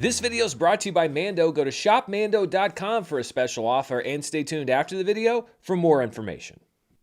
This video is brought to you by Mando. Go to shopmando.com for a special offer and stay tuned after the video for more information.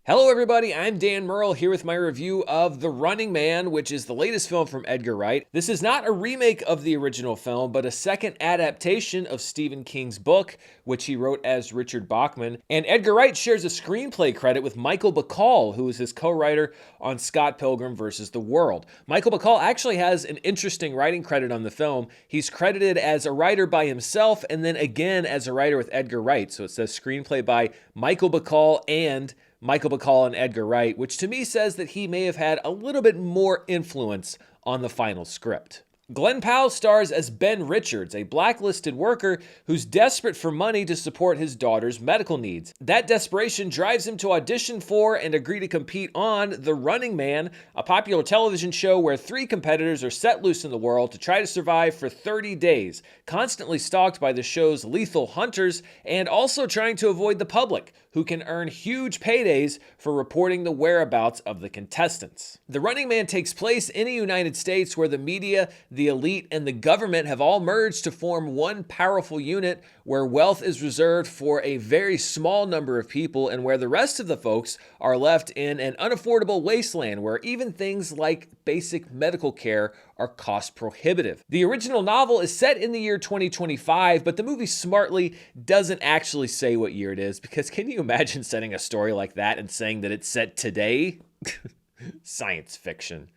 Hello everybody, I'm Dan Murrell here with my review of The Running Man, which is the latest film from Edgar Wright. This is not a remake of the original film, but a second adaptation of Stephen King's book, which he wrote as Richard Bachman. And Edgar Wright shares a screenplay credit with Michael Bacall, who is his co-writer on Scott Pilgrim vs. the World. Michael Bacall actually has an interesting writing credit on the film. He's credited as a writer by himself and then again as a writer with Edgar Wright. So it says screenplay by Michael Bacall and Edgar Wright, which to me says that he may have had a little bit more influence on the final script. Glenn Powell stars as Ben Richards, a blacklisted worker who's desperate for money to support his daughter's medical needs. That desperation drives him to audition for and agree to compete on The Running Man, a popular television show where 3 competitors are set loose in the world to try to survive for 30 days, constantly stalked by the show's lethal hunters and also trying to avoid the public, who can earn huge paydays for reporting the whereabouts of the contestants. The Running Man takes place in the United States where the media, the elite, and the government have all merged to form one powerful unit where wealth is reserved for a very small number of people and where the rest of the folks are left in an unaffordable wasteland where even things like basic medical care are cost prohibitive. The original novel is set in the year 2025, but the movie smartly doesn't actually say what year it is, because can you imagine setting a story like that and saying that it's set today? Science fiction.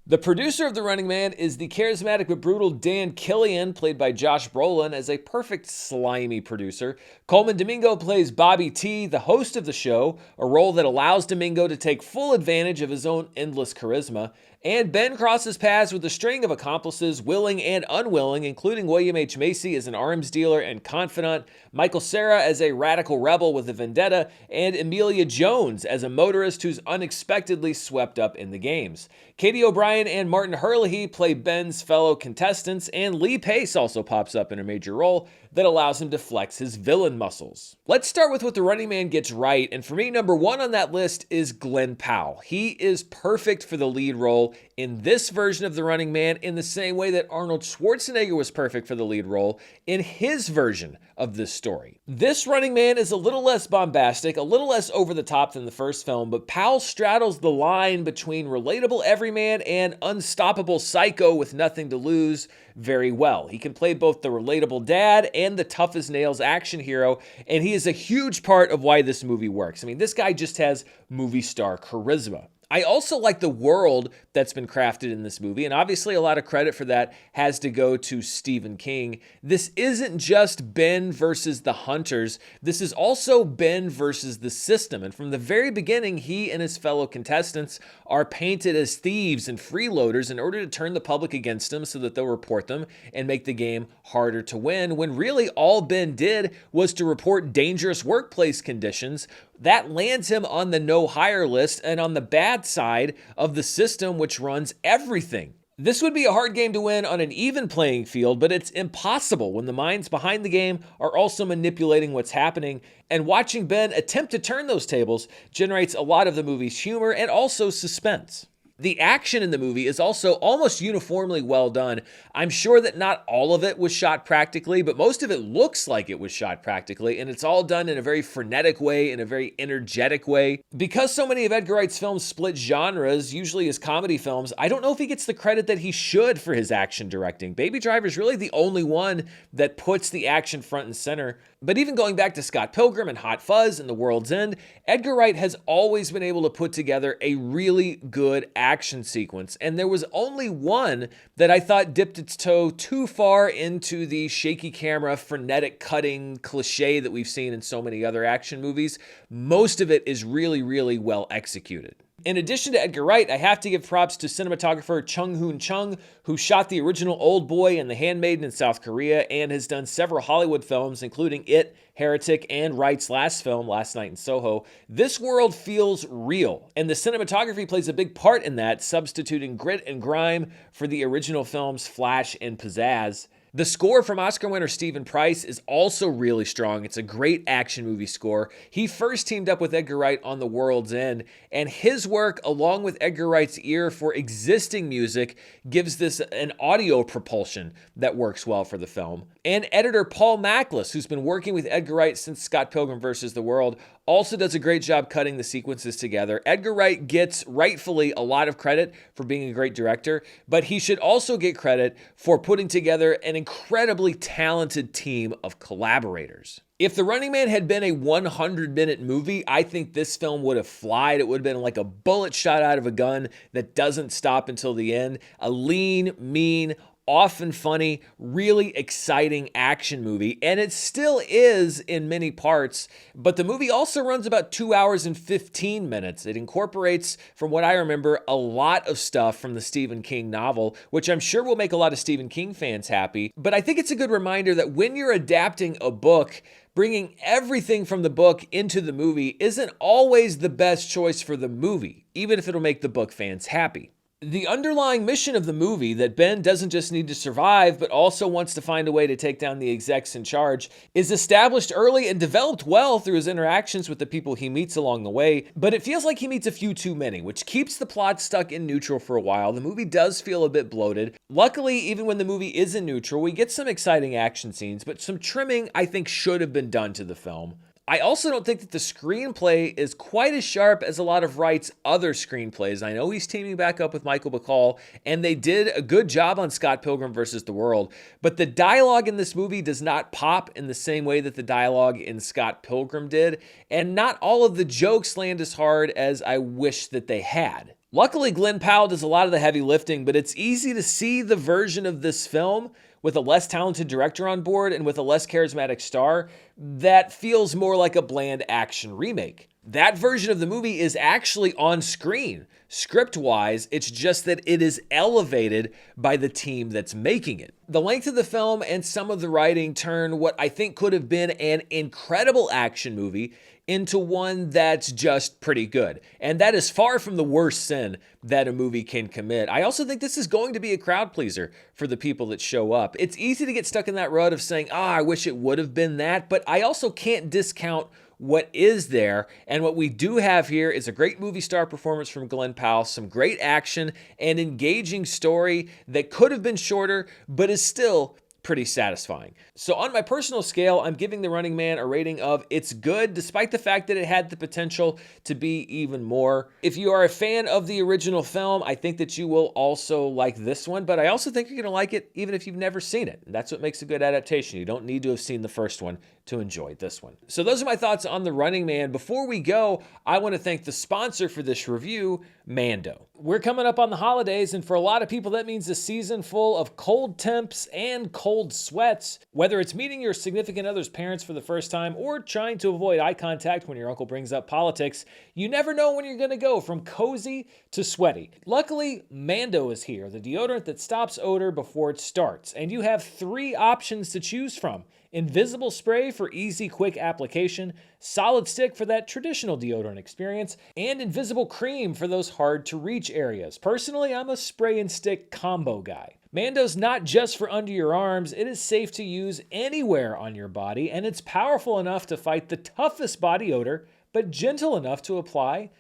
The producer of The Running Man is the charismatic but brutal Dan Killian, played by Josh Brolin as a perfect slimy producer. Coleman Domingo plays Bobby T, the host of the show, a role that allows Domingo to take full advantage of his own endless charisma. And Ben crosses paths with a string of accomplices, willing and unwilling, including William H. Macy as an arms dealer and confidant, Michael Cera as a radical rebel with a vendetta, and Emilia Jones as a motorist who's unexpectedly swept up in the games. Katie O'Brien and Martin Herlihy play Ben's fellow contestants, and Lee Pace also pops up in a major role that allows him to flex his villain muscles. Let's start with what The Running Man gets right, and for me, number 1 on that list is Glenn Powell. He is perfect for the lead role in this version of The Running Man in the same way that Arnold Schwarzenegger was perfect for the lead role in his version of this story. This Running Man is a little less bombastic, a little less over the top than the first film, but Powell straddles the line between relatable everyman and unstoppable psycho with nothing to lose very well. He can play both the relatable dad and the tough-as-nails action hero, and he is a huge part of why this movie works. I mean, this guy just has movie star charisma. I also like the world that's been crafted in this movie, and obviously a lot of credit for that has to go to Stephen King. This isn't just Ben versus the hunters. This is also Ben versus the system, and from the very beginning, he and his fellow contestants are painted as thieves and freeloaders in order to turn the public against them so that they'll report them and make the game harder to win, when really all Ben did was to report dangerous workplace conditions. That lands him on the no hire list and on the bad side of the system which runs everything. This would be a hard game to win on an even playing field, but it's impossible when the minds behind the game are also manipulating what's happening, and watching Ben attempt to turn those tables generates a lot of the movie's humor and also suspense. The action in the movie is also almost uniformly well done. I'm sure that not all of it was shot practically, but most of it looks like it was shot practically, and it's all done in a very frenetic way, in a very energetic way. Because so many of Edgar Wright's films split genres, usually as comedy films, I don't know if he gets the credit that he should for his action directing. Baby Driver is really the only one that puts the action front and center. But even going back to Scott Pilgrim and Hot Fuzz and The World's End, Edgar Wright has always been able to put together a really good action sequence, and there was only one that I thought dipped its toe too far into the shaky camera, frenetic cutting cliche that we've seen in so many other action movies. Most of it is really, really well executed. In addition to Edgar Wright, I have to give props to cinematographer Chung Hoon Chung, who shot the original Old Boy and The Handmaiden in South Korea and has done several Hollywood films, including It, Heretic, and Wright's last film, Last Night in Soho. This world feels real, and the cinematography plays a big part in that, substituting grit and grime for the original film's flash and pizzazz. The score from Oscar winner Stephen Price is also really strong. It's a great action movie score. He first teamed up with Edgar Wright on The World's End, and his work, along with Edgar Wright's ear for existing music, gives this an audio propulsion that works well for the film. And editor Paul Mackless, who's been working with Edgar Wright since Scott Pilgrim vs. the World, also does a great job cutting the sequences together. Edgar Wright gets, rightfully, a lot of credit for being a great director, but he should also get credit for putting together an incredibly talented team of collaborators. If The Running Man had been a 100-minute movie, I think this film would have flied. It would have been like a bullet shot out of a gun that doesn't stop until the end. A lean, mean, often funny, really exciting action movie, and it still is in many parts, but the movie also runs about 2 hours and 15 minutes. It incorporates, from what I remember, a lot of stuff from the Stephen King novel, which I'm sure will make a lot of Stephen King fans happy, but I think it's a good reminder that when you're adapting a book, bringing everything from the book into the movie isn't always the best choice for the movie, even if it'll make the book fans happy. The underlying mission of the movie, that Ben doesn't just need to survive, but also wants to find a way to take down the execs in charge, is established early and developed well through his interactions with the people he meets along the way, but it feels like he meets a few too many, which keeps the plot stuck in neutral for a while. The movie does feel a bit bloated. Luckily, even when the movie is in neutral, we get some exciting action scenes, but some trimming, I think, should have been done to the film. I also don't think that the screenplay is quite as sharp as a lot of Wright's other screenplays. I know he's teaming back up with Michael Bacall, and they did a good job on Scott Pilgrim vs. the World, but the dialogue in this movie does not pop in the same way that the dialogue in Scott Pilgrim did, and not all of the jokes land as hard as I wish that they had. Luckily, Glenn Powell does a lot of the heavy lifting, but it's easy to see the version of this film with a less talented director on board and with a less charismatic star that feels more like a bland action remake. That version of the movie is actually on screen, script-wise. It's just that it is elevated by the team that's making it. The length of the film and some of the writing turn what I think could have been an incredible action movie into one that's just pretty good. And that is far from the worst sin that a movie can commit. I also think this is going to be a crowd pleaser for the people that show up. It's easy to get stuck in that rut of saying, I wish it would have been that, but I also can't discount what is there. And what we do have here is a great movie star performance from Glenn Powell, some great action, and engaging story that could have been shorter, but is still pretty satisfying. So on my personal scale, I'm giving The Running Man a rating of it's good, despite the fact that it had the potential to be even more. If you are a fan of the original film, I think that you will also like this one, but I also think you're going to like it even if you've never seen it. That's what makes a good adaptation. You don't need to have seen the first one to enjoy this one. So those are my thoughts on The Running Man. Before we go, I want to thank the sponsor for this review, Mando. We're coming up on the holidays, and for a lot of people, that means a season full of cold temps and cold sweats. Whether it's meeting your significant other's parents for the first time or trying to avoid eye contact when your uncle brings up politics, you never know when you're going to go from cozy to sweaty. Luckily, Mando is here, the deodorant that stops odor before it starts, and you have 3 options to choose from. Invisible spray for easy, quick application, solid stick for that traditional deodorant experience, and invisible cream for those hard-to-reach areas. Personally, I'm a spray and stick combo guy. Mando's not just for under your arms. It is safe to use anywhere on your body, and it's powerful enough to fight the toughest body odor, but gentle enough to apply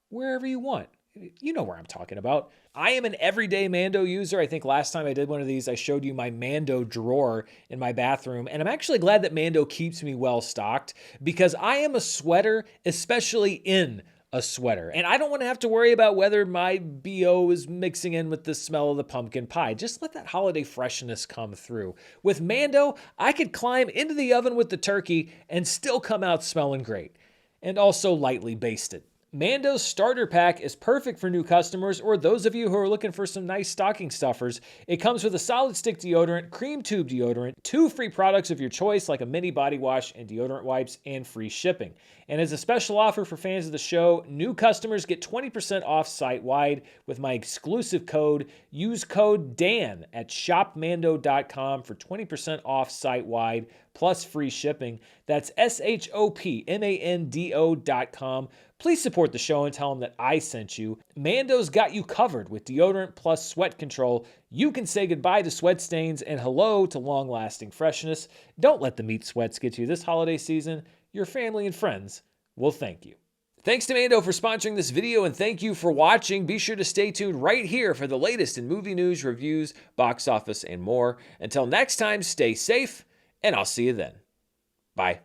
wherever you want. You know where I'm talking about. I am an everyday Mando user. I think last time I did one of these, I showed you my Mando drawer in my bathroom, and I'm actually glad that Mando keeps me well stocked because I am a sweater, especially in a sweater, and I don't want to have to worry about whether my BO is mixing in with the smell of the pumpkin pie. Just let that holiday freshness come through. With Mando, I could climb into the oven with the turkey and still come out smelling great, and also lightly basted. Mando's starter pack is perfect for new customers or those of you who are looking for some nice stocking stuffers. It comes with a solid stick deodorant, cream tube deodorant, 2 free products of your choice like a mini body wash and deodorant wipes, and free shipping. And as a special offer for fans of the show, new customers get 20% off site-wide with my exclusive code. Use code DAN at shopmando.com for 20% off site-wide. plus free shipping. That's shopmando.com. Please support the show and tell them that I sent you. Mando's got you covered with deodorant plus sweat control. You can say goodbye to sweat stains and hello to long-lasting freshness. Don't let the meat sweats get you this holiday season. Your family and friends will thank you. Thanks to Mando for sponsoring this video, and thank you for watching. Be sure to stay tuned right here for the latest in movie news, reviews, box office, and more. Until next time, stay safe, and I'll see you then. Bye.